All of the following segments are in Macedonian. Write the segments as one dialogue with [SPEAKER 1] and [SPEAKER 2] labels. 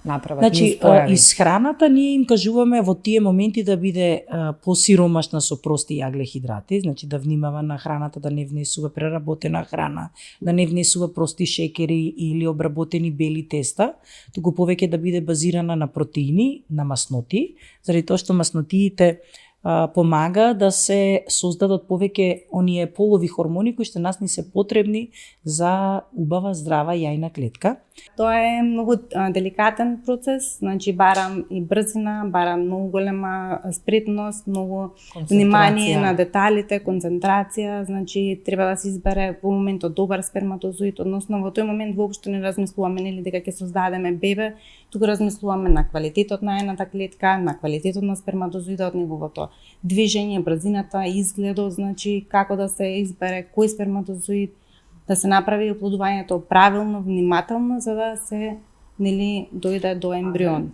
[SPEAKER 1] направат
[SPEAKER 2] Значи,
[SPEAKER 1] ниспојави.
[SPEAKER 2] исхраната ние им кажуваме во тие моменти да биде посиромашна со прости јаглехидрати, значи да внимава на храната, да не внесува преработена храна, да не внесува прости шекери или обработени бели теста, туку повеќе да биде базирана на протеини, на масноти, заради тоа што маснотиите помага да се создадат повеќе оние полови хормони кои што нас ни се потребни за убава здрава јајна клетка.
[SPEAKER 3] Тоа е многу деликатен процес, значи барам и брзина, барам многу голема спретност, многу внимание на деталите, концентрација, значи треба да се избере во моментот добар сперматозоид, односно во тој момент воопшто не размислуваме нели дека ќе создадеме бебе, туку размислуваме на квалитетот на јајната клетка, на квалитетот на сперматозоидот, неговото движење, брзината, изгледот, значи како да се избере кој сперматозоид, да се направи оплодувањето правилно, внимателно, за да се нели дојде до ембрион.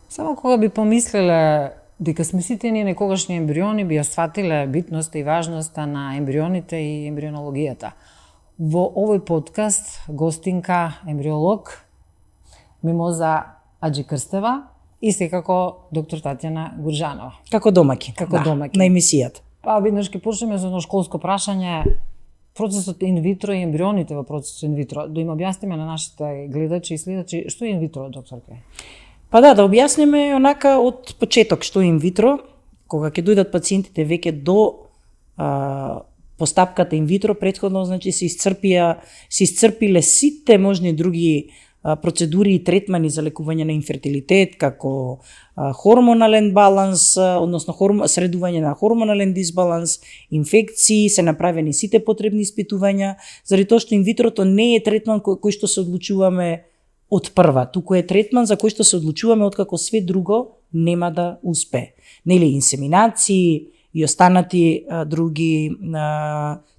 [SPEAKER 1] Само кога би помислеле дека сме сите ние некогашни ембриони, би ја сватиле битноста и важноста на ембрионите и ембрионологијата. Во овој подкаст гостинка ембриолог Мимоза Аџи Крстева и секако доктор Татјана Гуржанова.
[SPEAKER 2] Како домаќин.
[SPEAKER 1] Домаќин
[SPEAKER 2] На емисијата.
[SPEAKER 1] Па веднаш ќе почнеме со едно школско прашање, процесот инвитро и ембрионите во процесот инвитро. Да им објасниме на нашите гледачи и следачи што е инвитро, докторке?
[SPEAKER 2] Па да објасниме онака од почеток што е инвитро, кога ќе дојдат пациентите веќе до постапката инвитро, претходно значи се исцрпиле сите можни други процедури и третмани за лекување на инфертилитет, како хормонален баланс, односно средување на хормонален дисбаланс, инфекции, се направени сите потребни испитувања, заради тоа што инвитрото не е третман кој што се одлучуваме од прва, туку е третман за кој што се одлучуваме откако све друго нема да успее. Нели инсеминации и останати други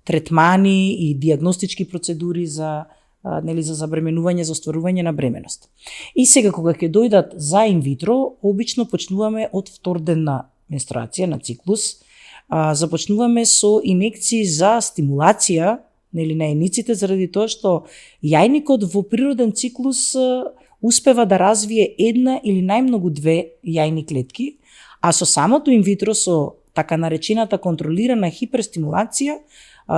[SPEAKER 2] третмани и диагностички процедури за забременување, за остварување на бременост. И сега кога ќе дојдат за инвитро, обично почнуваме од втор ден на менструација, на циклус, започнуваме со инекции за стимулација на јајниците, заради тоа што јајникот во природен циклус успева да развие една или најмногу две јајни клетки, а со самото инвитро, со така наречената контролирана хиперстимулација,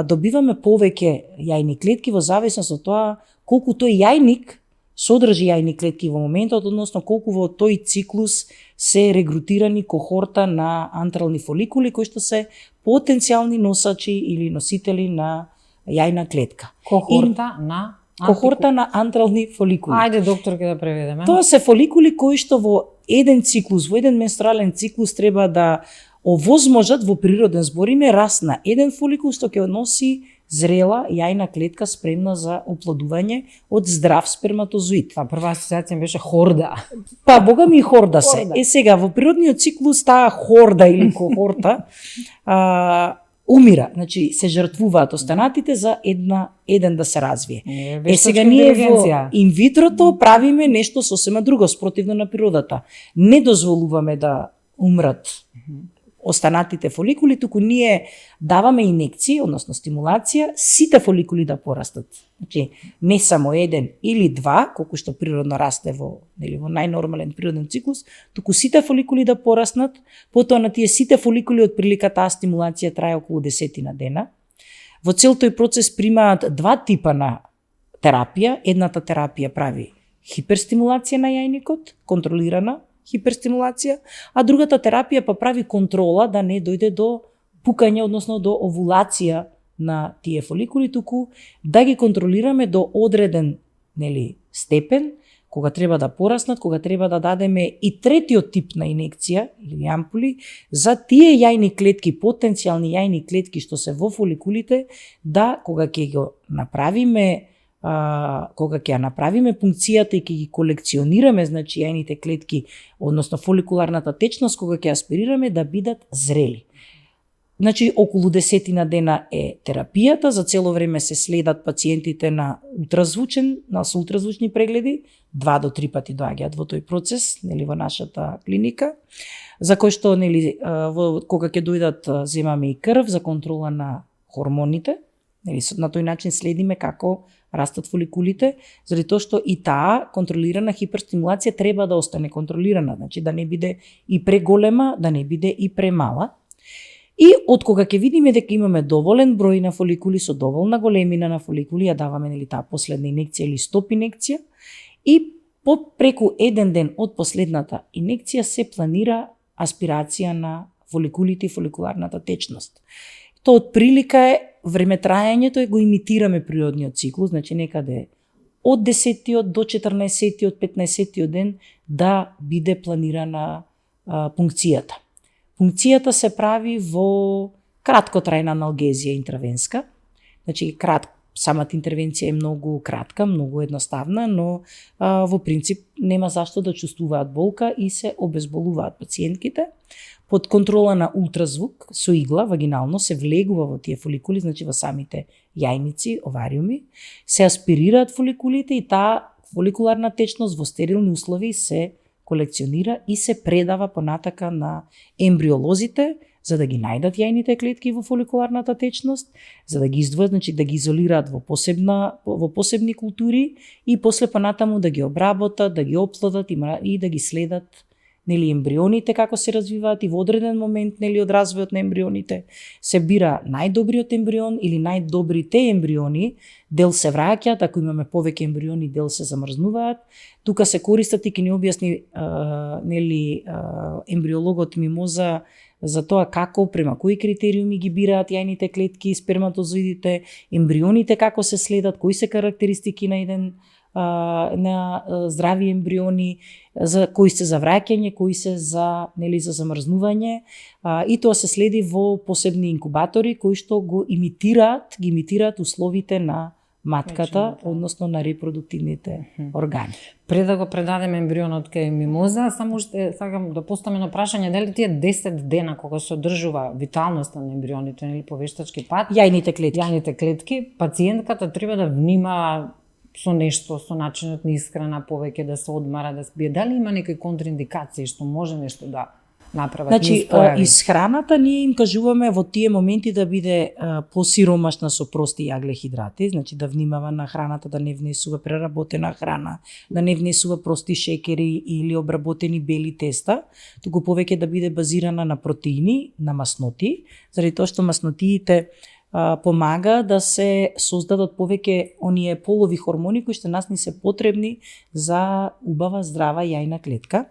[SPEAKER 2] добиваме повеќе јајни клетки во зависност од тоа колку тој јајник содржи јајни клетки во моментот, односно колку во тој циклус се регрутирани кохорта на антрални фоликули кои што се потенцијални носачи или носители на јајна клетка. Кохорта на антрални фоликули.
[SPEAKER 1] Ајде, докторке, да преведеме.
[SPEAKER 2] Тоа се фоликули кои што во еден циклус, во еден менструален циклус треба да овозможат во природен збориме раст на еден фоликул што ќе носи зрела јајна клетка спремна за оплодување од здрав сперматозоид.
[SPEAKER 1] Па прва асоциација беше хорда.
[SPEAKER 2] Па бога ми хорда се. Е сега во природниот циклус таа хорда или кохорта умира, значи се жртвуваат останатите за еден да се развие. Сега ние во инвитрото правиме нешто сосема друго, спротивно на природата. Не дозволуваме да умрат останатите фоликули, туку ние даваме инекции, односно стимулација, сите фоликули да порастат. Значи, не само еден или два, колку што природно расте во најнормален природен циклус, туку сите фоликули да пораснат, потоа на тие сите фоликули од прилика таа стимулација трае околу 10 дена. Во цел тој процес примаат два типа на терапија. Едната терапија прави хиперстимулација на јајникот, контролирана хиперстимулација, а другата терапија па прави контрола да не дојде до пукање, односно до овулација на тие фоликули, туку да ги контролираме до одреден степен, кога треба да пораснат, кога треба да дадеме и третиот тип на инекција или ампули за тие јајни клетки, потенцијални јајни клетки што се во фоликулите, да кога ќе го направиме кога ќе ја направиме пункцијата и ќе ги колекционираме, значи јајните клетки, односно фоликуларната течност, кога ќе аспирираме да бидат зрели. Значи, околу 10 дена е терапијата, за цело време се следат пациентите на ултразвучни прегледи, 2 до 3 пати доаѓаат во тој процес, во нашата клиника, за кој што, кога ќе дојдат, земаме и крв за контрола на хормоните, Нели, на тој начин следиме како растат фоликулите, заради тоа што и таа контролирана хиперстимулација треба да остане контролирана, значи да не биде и преголема, да не биде и премала. И од кога ќе видиме дека имаме доволен број на фоликули со доволна големина на фоликули, ја даваме нели таа последна инекција или стоп инекција, и преку еден ден од последната инекција се планира аспирација на фоликулите и фоликуларната течност. Тоа од прилика е времетраењето го имитираме природниот циклус, значи некаде од 10-тиот до 14-тиот, 15-тиот ден да биде планирана пункцијата. Пункцијата се прави во краткотрајна аналгезија интравенска, значи самата интервенција е многу кратка, многу едноставна, но во принцип нема зашто да чувствуваат болка и се обезболуваат пациентките. Под контрола на ултразвук со игла вагинално се влегува во тие фоликули, значи во самите јајници, овариуми, се аспирираат фоликулите и таа фоликуларна течност во стерилни услови се колекционира и се предава понатака на ембриолозите, за да ги најдат јајните клетки во фоликуларната течност, за да ги издвојат, значи да ги изолираат во посебни култури и после понатаму да ги обработат, да ги оплодат и да ги следат нели ембрионите како се развиваат, и во одреден момент нели од развојот на ембрионите се бира најдобриот ембрион или најдобрите ембриони, дел се враќаат, ако имаме повеќе ембриони, дел се замрзнуваат. Тука се користат и ќе ни објасни ембриологот Мимоза за тоа како, према кои критериуми ги бираат јајните клетки, сперматозоидите, ембрионите како се следат, кои се карактеристики на здрави ембриони, за кои се за враќање, кои се за замрзнување, и тоа се следи во посебни инкубатори кои што ги имитираат условите на матката, односно на репродуктивните органи.
[SPEAKER 1] Пред да го предадеме ембрионот кај Мимоза, само уште сакам да поставам едно прашање, дали тие 10 дена кога се одржува виталноста на ембрионите или по вештачки пат, јајните клетки, пациентката треба да внимава со нешто, со начинот на исхрана, повеќе да се одмара, да спие. Дали има некои контраиндикации што може нешто да направат?
[SPEAKER 2] Значи, исхраната ние им кажуваме во тие моменти да биде посиромашна со прости јаглехидрати, значи да внимава на храната, да не внесува преработена храна, да не внесува прости шекери или обработени бели теста, туку повеќе да биде базирана на протеини, на масноти, заради тоа што маснотиите помага да се создадат повеќе оние полови хормони кои што нас ни се потребни за убава здрава јајна клетка.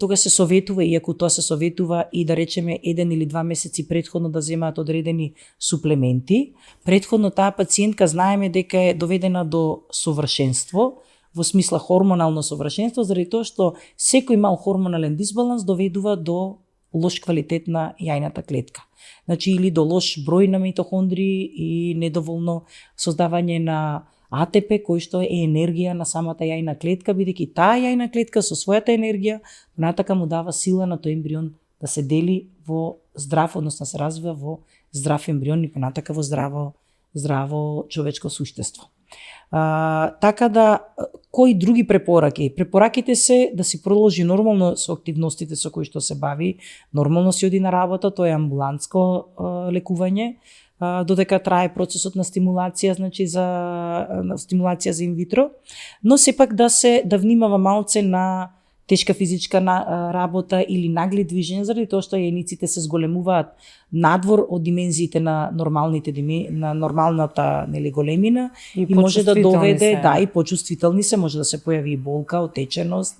[SPEAKER 2] Тога се советува, иако тоа се советува и да речеме 1 или 2 месеци предходно да земаат одредени суплементи. Предходно таа пациентка знаеме дека е доведена до совршенство, во смисла хормонално совршенство, заради тоа што секој мал хормонален дисбаланс доведува до лош квалитет на јајната клетка. Значи или до лош број на митохондрии и недоволно создавање на АТП, кој што е енергија на самата јајна клетка, бидејќи таа јајна клетка со својата енергија понатака му дава сила на тој ембрион да се дели во здрав, односно се развива во здрав ембрион и понатака во здраво човечко суштество. Така да, кои други препораки? Препораките се да си продолжи нормално со активностите со кои што се бави, нормално си оди на работа, тоа е амбулантско лекување, додека трае процесот на стимулација, значи за стимулација за инвитро, но сепак да внимава малце на тешка физичка работа или нагли движења, заради тоа што јајниците се зголемуваат надвор од димензиите на нормалната големина и може да доведе и почувствителни се, може да се појави болка, отеченост,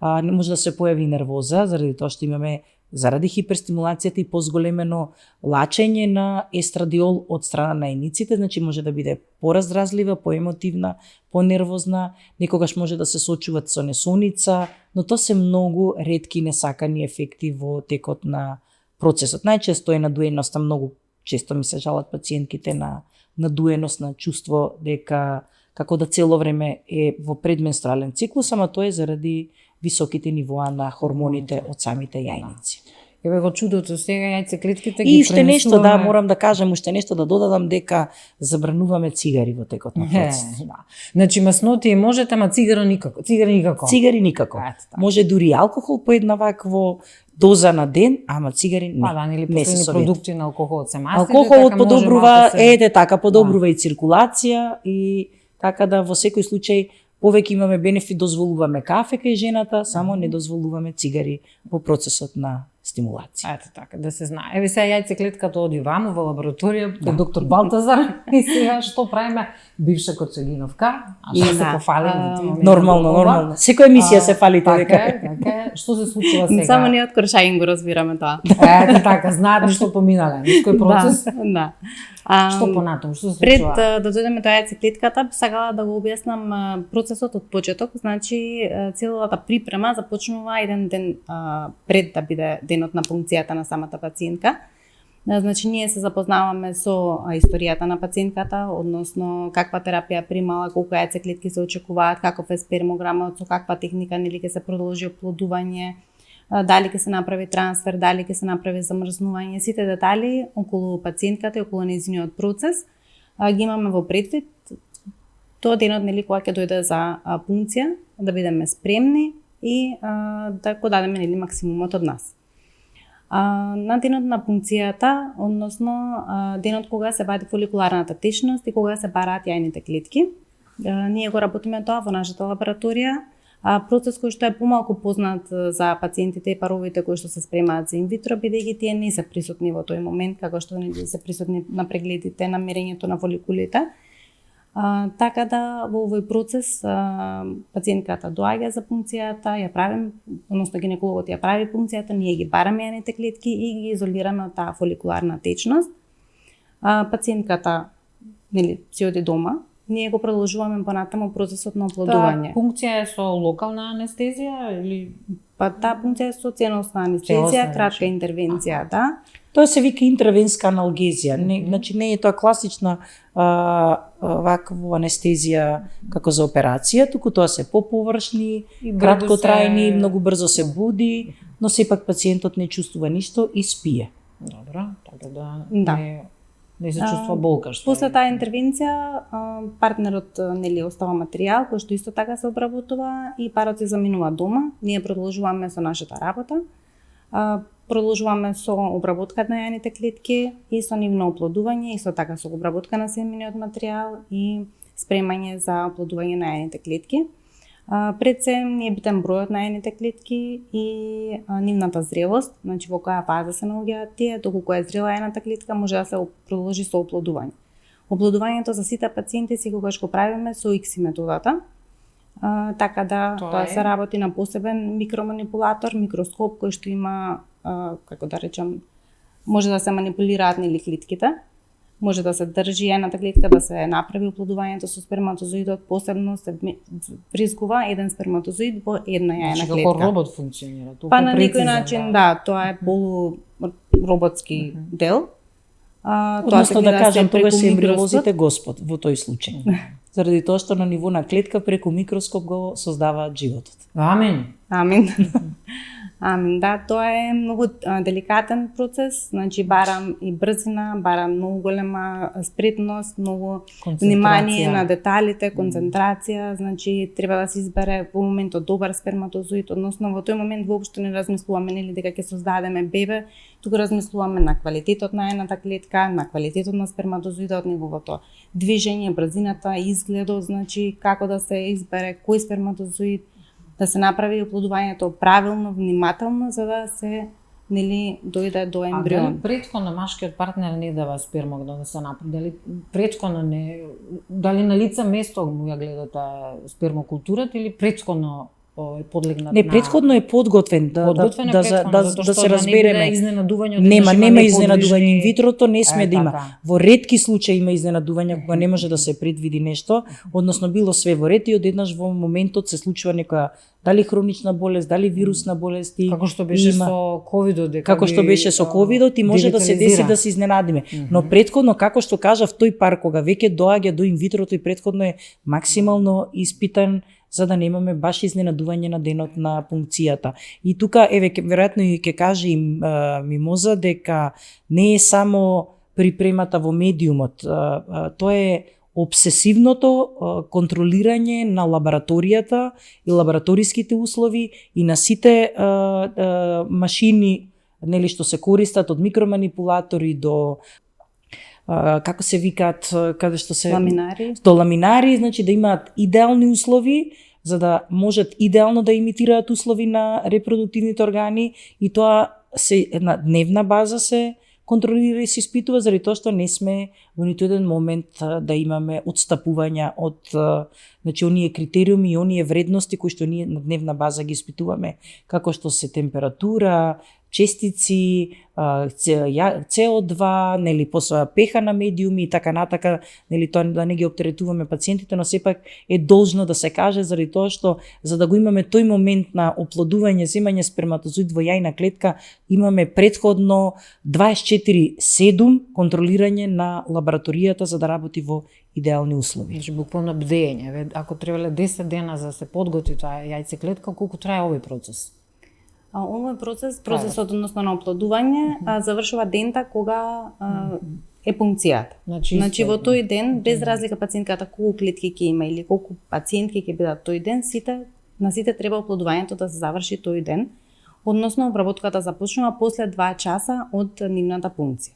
[SPEAKER 2] може да се појави нервоза, заради тоа што имаме заради хиперстимулацијата и позголемено лачење на естрадиол од страна на јајниците, значи може да биде поразразлива, поемотивна, понервозна, некогаш може да се сочуват со несоница, но тоа се многу ретки несакани ефекти во текот на процесот. Најчесто е надуеноста, многу често ми се жалат пациентките на надуеност, на чувство дека како да цело време е во предменструален циклус, ама тоа е заради високите нивоа на хормоните од самите јајници.
[SPEAKER 1] Еве го чудото сега јајцеклетките ги
[SPEAKER 2] И уште нешто, да,
[SPEAKER 1] пренесуваме-
[SPEAKER 2] морам да кажам, уште нешто да додадам дека забрануваме цигари во текот на процесот.
[SPEAKER 1] Да. Значи масноти можете, ама цигара никако. Цигари никако.
[SPEAKER 2] Цигари никако.
[SPEAKER 1] Ето така.
[SPEAKER 2] Може дури алкохол по една вакво доза на ден, ама цигари не.
[SPEAKER 1] Па да, нели
[SPEAKER 2] не се
[SPEAKER 1] последни
[SPEAKER 2] советува.
[SPEAKER 1] продукти на алкохолот се мастите.
[SPEAKER 2] Алкохолот
[SPEAKER 1] така може
[SPEAKER 2] подобрува,
[SPEAKER 1] малку се-
[SPEAKER 2] така подобрува и циркулација и така да во секој случај повеќе имаме бенефит, дозволуваме кафе кај жената, само не дозволуваме цигари во процесот на стимулација.
[SPEAKER 1] Ето така, да се знае. Еве сега јајцеклетката оди ваму во лабораторија, кај доктор Балтазар, и сега што правиме? Бивша Коцегиновка, а што се
[SPEAKER 3] Да.
[SPEAKER 1] пофалиме?
[SPEAKER 2] Нормално. Секоја емисија се фалите
[SPEAKER 1] така
[SPEAKER 2] дека.
[SPEAKER 1] Така што се случува сега?
[SPEAKER 3] Само ние од Кршаин го разбираме тоа.
[SPEAKER 1] Ето така, знаат ништо поминале, кој процес.
[SPEAKER 3] Да.
[SPEAKER 1] Што понатаму, што се
[SPEAKER 3] Пред
[SPEAKER 1] случува?
[SPEAKER 3] да дојдеме до јајцеклетката, сакала да го објаснам процесот од почеток. Значи, целата припрема започнува еден ден пред да биде денот на пункцијата на самата пациентка. Значи, ние се запознаваме со историјата на пациентката, односно каква терапија примала, колку јајцеклетки се очекуваат, каков е спермограмот, со каква техника нели ќе се продолжи оплодување, дали ќе се направи трансфер, дали ќе се направи замрзнување, сите детали околу пациентката и околу нејзиниот процес ги имаме во предвид. Тоа денот нели кога ќе дојде за пункција, да бидеме спремни и да го дадеме нели максимумот од нас. На денот на пункцијата, односно денот кога се вади фоликуларната течност и кога се бараат јајните клетки, ние го работиме тоа во нашата лабораторија. Процес кој што е помалку познат за пациентите и паровите кои што се спремаат за инвитро, бидејќи тие не се присутни во тој момент, како што не се присутни на прегледите, на мерењето на фоликулите. Така да во овој процес пациентката доаѓа за пункцијата, ја правим, односно гинекологот ја прави пункцијата, ние ги бараме јајните клетки и ги изолираме од таа фоликуларна течност. Пациентката нели си оди дома, ние го продолжуваме понатаму процесот на оплодување.
[SPEAKER 1] Пункција е со локална анестезија или
[SPEAKER 3] Па таа пункција е со ценосна анестезија,
[SPEAKER 1] Целосна,
[SPEAKER 3] кратка интервенција, да.
[SPEAKER 2] Тоа се вика интравенска аналгезија. Значи не е тоа класична ваква анестезија како за операција, туку тоа се поповршни, краткотрајни, многу брзо се буди, но сепак пациентот не чувствува ништо и спие.
[SPEAKER 1] Добро, така да,
[SPEAKER 3] Да.
[SPEAKER 1] не се чувствува болка што.
[SPEAKER 3] После таа интервенција, партнерот нели остава материјал кој што исто така се обработува и парот се заминува дома. Ние продолжуваме со нашата работа. Продолжуваме со обработка на јајните клетки и со нивно оплодување, исто така со обработка на семениот материјал и спремање за оплодување на јајните клетки. Пред се ни е битен бројот на јајните клетки и нивната зрелост, значи во која фаза се наоѓаат тие, доколку е зрела јајната клетка може да се продолжи со оплодување. Оплодувањето за сите пациенти секогаш го правиме со X методата. Така да тоа се работи на посебен микроманипулатор, микроскоп кој што има како да речам, може да се манипулираат нели клетките. Може да се држи јајната клетка, да се направи оплодувањето со сперматозоидот, посебно се вризгува еден сперматозоид во една јајна клетка.
[SPEAKER 1] Како робот функционира, толку
[SPEAKER 3] Па на некој
[SPEAKER 1] прецизен,
[SPEAKER 3] начин, да, тоа е полуроботски дел.
[SPEAKER 2] Односно да кажам, тогаш се
[SPEAKER 3] преку
[SPEAKER 2] ембриолозите Господ во тој случај. Заради тоа што на ниво на клетка преку микроскоп го создаваат животот.
[SPEAKER 1] Амин.
[SPEAKER 3] Амин. Амин, да, тоа е многу деликатен процес, значи барам и брзина, барам многу голема спретност, многу внимание на деталите, концентрација, значи треба да се избере во моментот добар сперматозоид, односно во тој момент воопшто не размислуваме нели дека ќе создадеме бебе, туку размислуваме на квалитетот на јајната клетка, на квалитетот на сперматозоидот, неговото движење, брзината, изгледот, значи како да се избере кој сперматозоид, да се направи оплодувањето правилно, внимателно, за да се нели дојде до ембрион.
[SPEAKER 1] А дали претходно машкиот партнер не дава сперма да се направи? Дали претходно не, дали на лице место му ја гледате спермокултурата или претходно е подлегнат
[SPEAKER 2] не, претходно е подготвен да се разбереме. Нема изненадување инвитрото, не сме да има. Во ретки случаи има изненадување кога не може да се предвиди нешто, односно било све во ред и одеднаш во моментот се случува некоја дали хронична болест, дали вирусна болест и
[SPEAKER 1] како што беше со ковидот,
[SPEAKER 2] како што беше со ковидот и може да се деси да се изненадиме. Но претходно како што кажав, тој пар кога веќе доаѓа до инвитрото и претходно е максимално испитан за да немаме баш изненадување на денот на пункцијата. И тука, веројатно и ќе каже и Мимоза дека не е само припремата во медиумот, тоа е обсесивното контролирање на лабораторијата и лабораториските услови и на сите машини, нели, што се користат, од микроманипулатори до како се викаат, каде што се ламинари, значи да имаат идеални услови за да можат идеално да имитираат услови на репродуктивните органи, и тоа се на дневна база се контролира и се испитува, заради тоа што не сме во ниту еден момент да имаме отстапувања од значи оние критериуми и оние вредности кои што ние на дневна база ги испитуваме, како што се температура, честици, CO2, нели, после пеха на медиуми и така натака, нели, тоа да не ги оптеретуваме пациентите, но сепак е должно да се каже, заради тоа што за да го имаме тој момент на оплодување, земање сперматозоид во јајна клетка, имаме предходно 24/7 контролирање на лабораторијата за да работи во идеални услови.
[SPEAKER 1] Значи буквално бдење. Ако требале 10 дена за да се подготви таа јајцеклетка, колку трае овој процес?
[SPEAKER 3] Овој процесот односно на оплодување завршува дента кога е пункцијата. Значи во тој ден, без разлика пациентката колку клетки ќе има или колку пациентки ќе бидат тој ден, на сите треба оплодувањето да се заврши тој ден, односно обработката започнува после 2 часа од нивната пункција.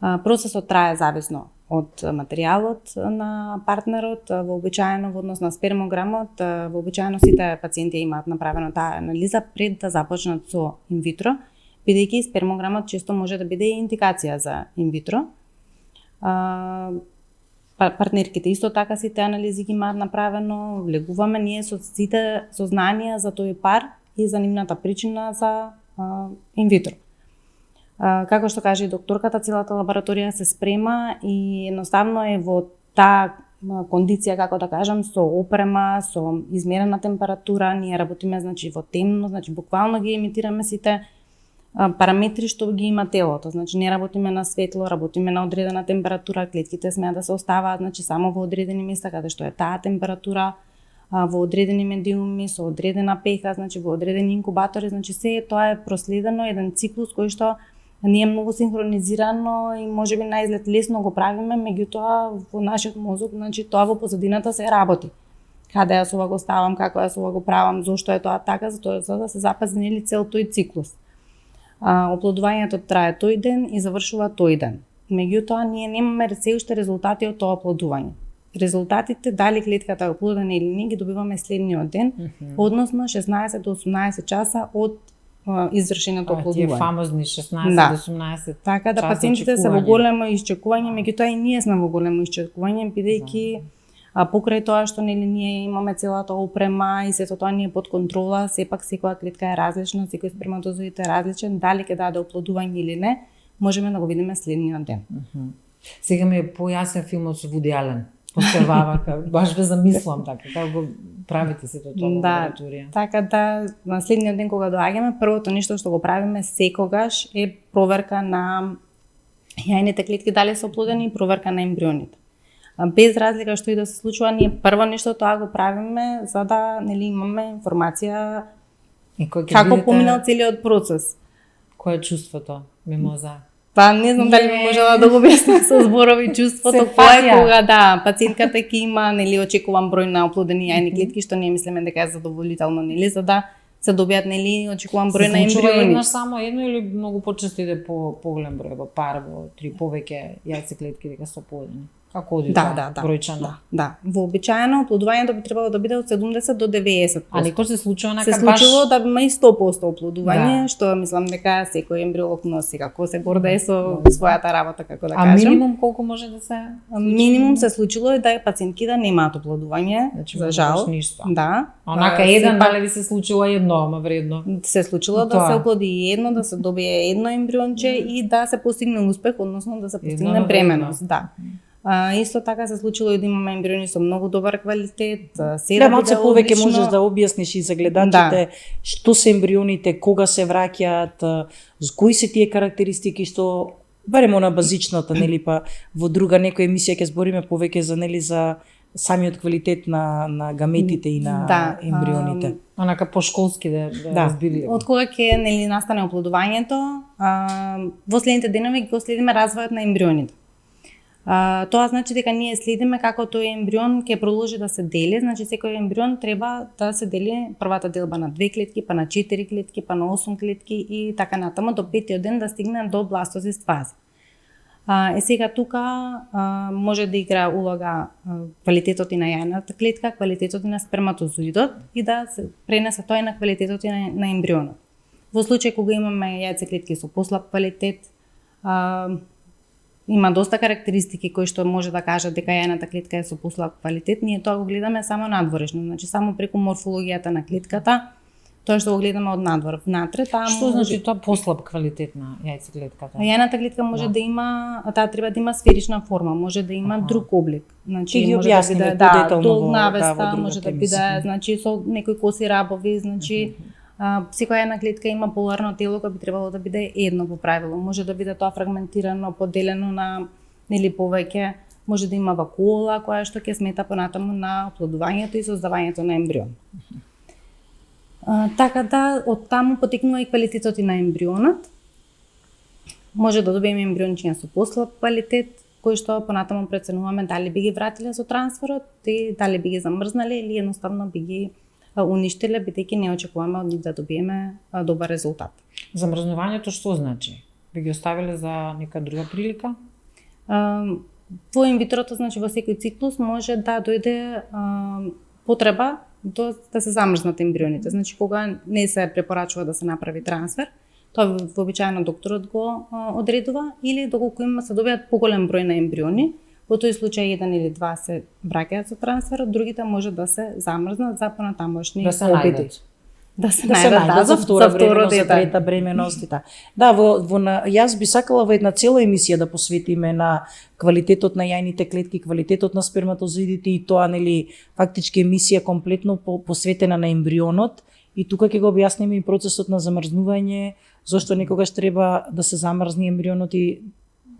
[SPEAKER 3] Процесот трае зависно од материјалот на партнерот, вообичаено во однос на спермограмот, вообичаено сите пациенти имаат направено таа анализа пред да започнат со инвитро, бидејќи спермограмот често може да биде индикација за инвитро. Партнерките исто така сите анализи ги имаат направено, влегуваме ние со сите сознанија за тој пар и за нивната причина за инвитро. Како што каже и докторката, целата лабораторија се спрема и едноставно е во таа кондиција, како да кажам, со опрема, со измерена температура, ние работиме значи во темно, значи буквално ги имитираме сите параметри што ги има телото. Значи не работиме на светло, работиме на одредена температура, клетките смеат да се оставаат значи само во одредени места каде што е таа температура, во одредени медиуми со одредена пеха, значи во одредени инкубатори, значи се тоа е проследено еден циклус кој што не е многу синхронизирано и можеби на изглед лесно го правиме, меѓутоа во нашиот мозок, значи тоа во позадината се работи. Каде јас ова го ставам, како јас ова го правам, зошто е тоа така, за да се запази нели цел тој циклус. Оплодувањето трае тој ден и завршува тој ден. Меѓутоа ние немаме се уште резултати од тоа оплодување. Резултатите, дали клетката е оплодена или не, ги добиваме следниот ден, односно 16 до 18 часа од извршеното оплодување.
[SPEAKER 1] Тие фамозни 16 до 18
[SPEAKER 3] така да пациентите се во големо исчекување, меѓутоа и ние сме во големо исчекување, бидејќи покрај тоа што нели ние имаме целата опрема и сето тоа ни е под контрола, сепак секоја клетка е различна, секој сперматозоид е различен, дали ќе даде оплодување или не, можеме да го видиме следниот ден.
[SPEAKER 1] Сега ми е појасен филмот со Вуди Ален. Поставава, баш ве замислам така, како го правите сето тоа во лабораторија.
[SPEAKER 3] Така да, на следниот ден кога доаѓаме, првото нешто што го правиме секогаш е проверка на јајните клетки дали се оплодени и проверка на ембрионите. Без разлика што и да се случува, ние прво нешто тоа го правиме за да нели имаме информација како поминал целиот процес.
[SPEAKER 1] Кое е чувството, Мимоза?
[SPEAKER 3] Па не знам дали можела да го објаснам со зборови чувството кое кога пациентката ќе има нели очекуван број на оплодени јајни клетки, што ние мислиме дека е задоволително, нели, за да се добијат нели очекуван број на ембриони.
[SPEAKER 1] Еднаш само едно или многу почесто иде по поголем број, во пар, во 3 повеќе јајцеклетки дека се оплодени? Како оди тоа бројчано?
[SPEAKER 3] Да. Вообичаено оплодувањето би требало да биде од 70 до 90%.
[SPEAKER 1] А некој се случува
[SPEAKER 3] се случило да има и 100% оплодување, што мислам дека секој ембриолог носи како се гордее со својата работа, како да кажем.
[SPEAKER 1] А минимум колку може да се?
[SPEAKER 3] Минимум се случило е да пациентки да немаат оплодување, за жал. Да.
[SPEAKER 1] Онака еден дали ви се случило едно, ама вредно.
[SPEAKER 3] Се случило да се оплоди едно, да се добие едно ембрионче и да се постигне успех, односно да се постигне бременност, да. Исто така се случило и да имаме ембриони со многу добар квалитет, се да
[SPEAKER 2] малце повеќе можеш да објасниш и за гледачите што се ембрионите, кога се враќаат, кои се тие карактеристики што барем на базичната, нели, па во друга некоја емисија ќе збориме повеќе за нели за самиот квалитет на гаметите и на ембрионите.
[SPEAKER 1] Онака по-школски да разбили.
[SPEAKER 3] Од кога ќе настане оплодувањето, во следните денови го следиме развојот на ембрионите. Тоа значи дека ние следиме како тој ембрион ќе продолжи да се дели, значи секој ембрион треба да се дели првата делба на 2 клетки, па на 4 клетки, па на 8 клетки и така натаму до 5-тиот ден да стигне до бластозист фаза. Сега тука може да игра улога квалитетот и на јајната клетка, квалитетот и на сперматозоидот и да се пренесе тоа и на квалитетот и на ембрионот. Во случај кога имаме јајце клетки со послаб квалитет, има доста карактеристики кои што може да кажат дека јајната клетка е со послаб квалитет, ние тоа го гледаме само надворешно, значи само преку морфологијата на клетката, тоа што го гледаме од надвор. Внатре таа
[SPEAKER 1] Што значи тоа послаб квалитет на јајцеклетката?
[SPEAKER 3] Јајната клетка може да има, таа треба да има сферична форма, може да има друг облик. Значи
[SPEAKER 2] ги
[SPEAKER 3] може да биде долна веста, може да биде значи со некои коси рабови, значи секоја една клетка има поларно тело кој би требало да биде едно по правило. Може да биде тоа фрагментирано, поделено на повеќе, може да има вакуола која што ќе смета понатаму на оплодувањето и создавањето на ембрион. Така да, од таму потекнува и квалитетот и на ембрионот. Може да добиеме ембриончиња со послаб квалитет, кои што понатаму преценуваме дали би ги вратиле со трансферот и дали би ги замрзнале или едноставно би ги уништиле, бидејќи не очекуваме од нив да добиеме добар резултат.
[SPEAKER 1] Замрзнувањето што значи? Би ги оставиле за нека друга прилика?
[SPEAKER 3] Во инвитрото, значи во секој циклус може да дојде потреба да се замрзнат ембрионите. Значи кога не се препорачува да се направи трансфер, тоа вообичаено докторот го одредува, или доколку има се добијат поголем број на ембриони, во тој случај 1 или 2 се враќаат со трансферот, другите може да се замрзнат за понатамошни обиди. Да се најдат
[SPEAKER 2] за втора бременост, за трета бременост и така. Да, јас би сакала во една цела емисија да посветиме на квалитетот на јајните клетки, квалитетот на сперматозоидите и тоа, нели, фактички емисија комплетно посветена на ембрионот и тука ќе го објасниме и процесот на замрзнување, зошто некогаш треба да се замрзни ембрионот и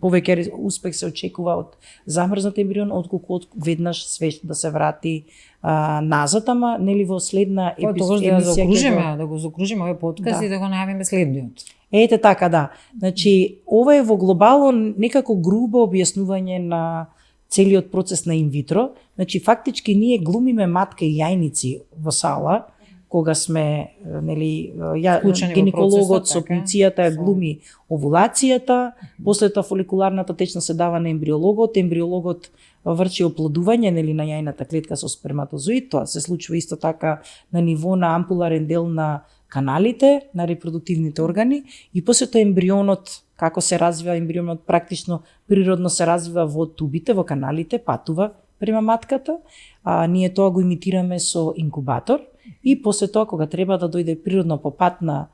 [SPEAKER 2] повеќе успех се очекува од замрзнат ембрион отколку од веднаш свеж да се врати назад, ама нели во следна
[SPEAKER 1] емисија да го закружиме овој подкаст и да го најавиме следниот.
[SPEAKER 2] Ете така, да. Значи, ова е во глобално некако грубо објаснување на целиот процес на инвитро. Значи, фактички ние глумиме матка и јајници во сала, кога сме, нели, гинекологот со пункцијата глуми овулацијата, после тоа фоликуларната течност се дава на ембриологот врши оплодување, нели, на јајната клетка со сперматозоид, тоа се случува исто така на ниво на ампуларен дел на каналите, на репродуктивните органи и после тоа ембрионот, како се развива ембрионот, практично природно се развива во тубите, во каналите, патува према матката, ние тоа го имитираме со инкубатор и после тоа кога треба да дојде природно по пат на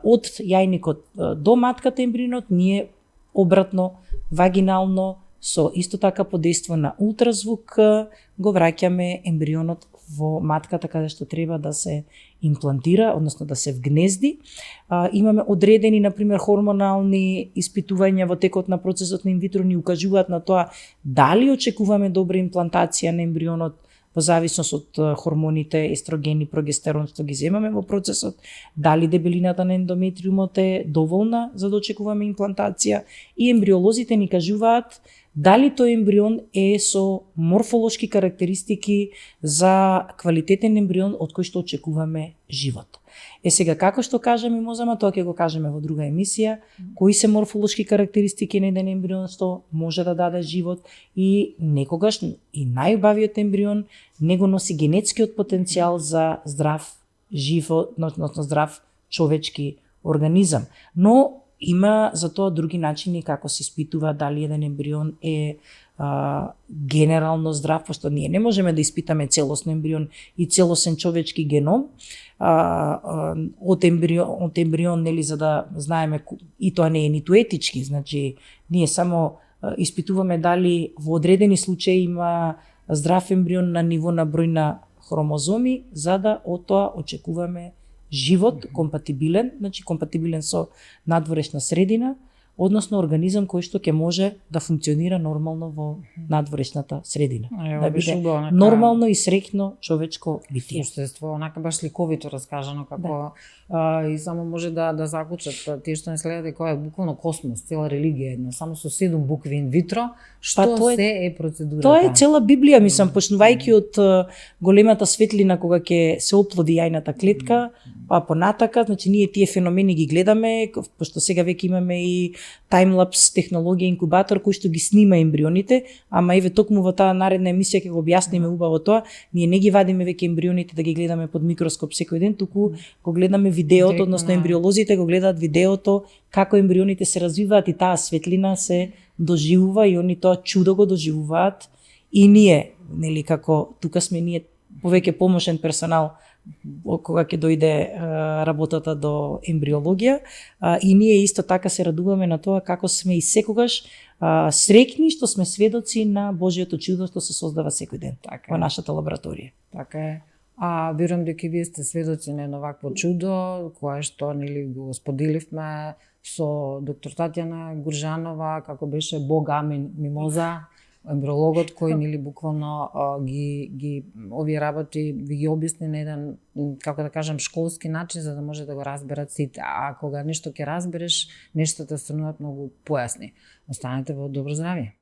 [SPEAKER 2] од јајникот до матката ембрионот, ние обратно вагинално со исто така подейство на ултразвук го враќаме ембрионот во матката каде што треба да се имплантира, односно да се вгнезди. Имаме одредени, например, хормонални испитувања во текот на процесот на инвитро ни укажуваат на тоа дали очекуваме добра имплантација на ембрионот во зависност од хормоните естрогени, прогестерон што ги земаме во процесот, дали дебелината на ендометриумот е доволна за да очекуваме имплантација и ембриолозите ни кажуваат дали тој ембрион е со морфолошки карактеристики за квалитетен ембрион од кој што очекуваме живот. Сега, како што кажа Мимоза, тоа ќе го кажеме во друга емисија, кои се морфолошки карактеристики на еден ембрион што може да даде живот и некогаш и најубавиот ембрион него носи генетскиот потенцијал за здрав живот, односно здрав човечки организам. Но има за тоа други начини како се испитува дали еден ембрион е генерално здрав, пошто ние не можеме да испитаме целосно ембрион и целосен човечки геном од ембрион, нели, за да знаеме, и тоа не е ниту етички, значи ние само испитуваме дали во одредени случаи има здрав ембрион на ниво на број на хромозоми, за да од тоа очекуваме живот компатибилен, значи компатибилен со надворешна средина, односно организам кој што ќе може да функционира нормално во надворешната средина. Да биде нормално и среќно човечко битие.
[SPEAKER 1] Суштество, онака баш ликовито раскажано како и само може да заклучат тие што не следат дека е буквално космос, цела религија една, само со 7 букви инвитро, што се е процедурата.
[SPEAKER 2] Тоа е цела Библија, мислам, почнувајќи од големата светлина кога ќе се оплоди јајната клетка, па понатака, значи ние тие феномени ги гледаме, пошто сега веќе имаме и таймлапс технологија инкубатор кој што ги снима ембрионите, ама еве токму во таа наредна емисија ќе го објасниме убаво тоа, ние не ги вадиме веќе ембрионите да ги гледаме под микроскоп секој ден, туку го гледаме видеото, односно ембриолозите го гледаат видеото како ембрионите се развиваат и таа светлина се доживува и они тоа чудо го доживуваат и ние, нели како тука сме ние повеќе помошен персонал кога ќе дојде работата до ембриологија и ние исто така се радуваме на тоа како сме и секогаш среќни што сме сведоци на Божјото чудо што се создава секој ден во нашата лабораторија.
[SPEAKER 1] Така е. Верувам дека вие сте сведоци на едно вакво чудо кое што нели го споделивме со доктор Татјана Гуржанова, како беше Бог Амин Мимоза, ембриологот кој нели буквално ги овие работи ви ги објасни на еден, како да кажам, школски начин за да може да го разберат сите. А кога нешто ќе разбереш, нештата стануваат многу појасни. Останете во добро здравје.